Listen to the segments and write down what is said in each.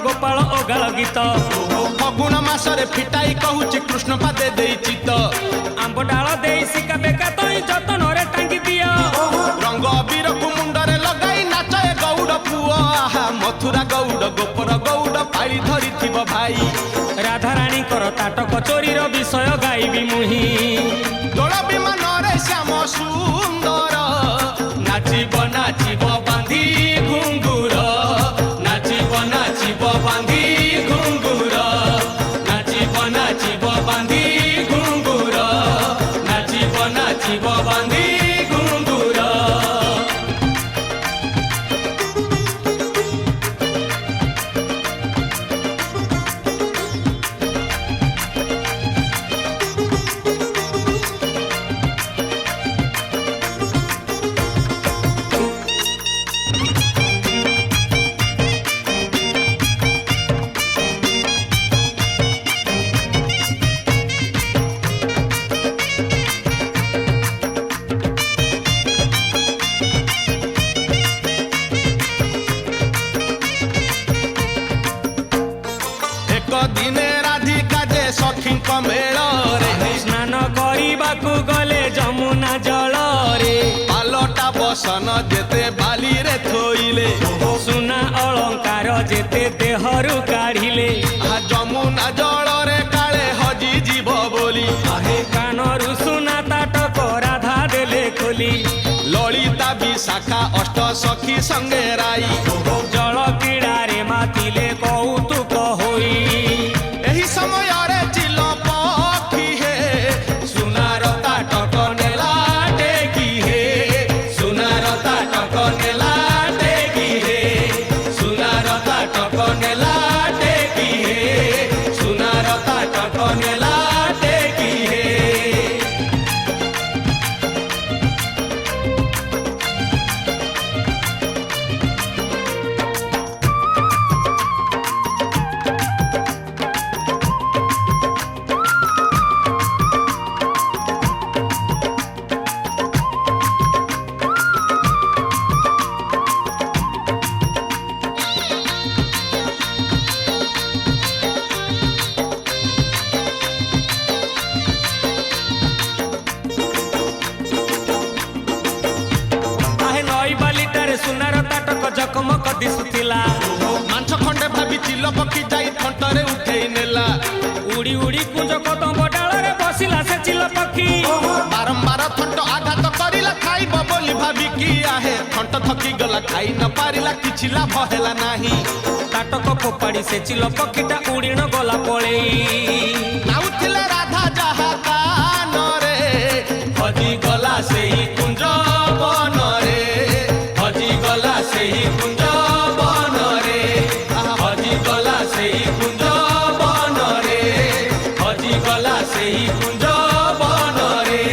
गोपाल ओगाल गीत फगुण मासरे फिटाई कहूची कृष्ण पादे देई चित आंब डाल दे सिका बेका तई जतन रे टांगी दिया रंग अबीर को मुंडरे लगाई नाचे गौड़ पुआ मथुरा गौड़ गोपर गौड़ पाली धरी थिब भाई राधा रानी कर ताटक चोरीर विषय गाइबी मुही दोल विमान रे श्याम सुंदर नाचिब नाचिब बांधी घुंगुर नाचिब नाचिब बांधी घुंगुर नाचिब नाचिब बांधी घुंगुर नाचिब नाचिब बांधी घुंगुर दिने राधिका जे सखी मेल रे स्नान करने गले जमुना जल रे पालटा बसन जेते बाली रे थोइले सुना अलंकार जेते देहरु काढ़िले जमुना जल रे काले हजी जीव बोली कानरु सुना ताटक राधा देले खोली ललिता विशाखा अष्ट सखी संगे राई जल क्रीड़ा रे मातिले कौतुक होई एही समय रे चिल पखी हे सुनार ताटक नेला टेकी हे सुनार ताटक नेला टेकी हे सुनार ताटक नेला टेकी हे सुनार ताटक नेला टेकी हे सुनार ताटक जकमक दिसुथिला मांस खंडे भाभी चिल पकी जाई थंटरे उठेई नेला उड़ी उड़ी कुंज कदम डाल रे बसिला से चिल पक्षी बारंबार थंट आघात करिला खाइब बोली भाभी की आहे थंट थकी गला खाई न पारिला किछि लाभ हेला नाही ताटक फोपाड़ी से चिल पक्षीटा उड़ीन गला पळेई नाउथिले राधा जहा कान रे हजी गला सेही कुंज बन रे हजी गला सेही कुंज बन रे हजी गला सेही कुंज बन रे हजी गला सेही कुंज बन रे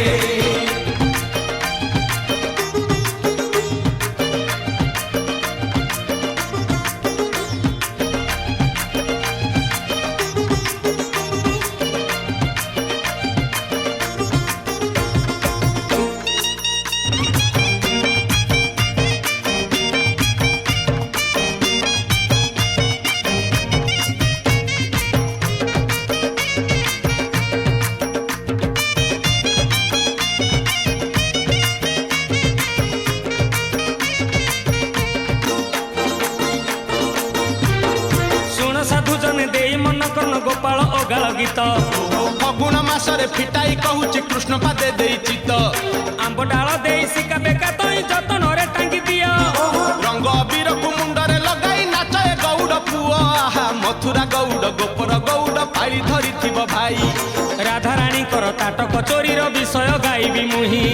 गोपाल ओगाल गीत फगुण मासरे फिटाई कहूची कृष्ण पादे देई चित आंब डाल दे सिका बेका तई जतन रे टांगी दिया रंग अबीर को मुंडरे लगाई नाचे गौड़ पुआ मथुरा गौड़ गोपर गौड़ पाली धरी थिब भाई राधा रानी कर ताटक चोरीर विषय गाइबी मुही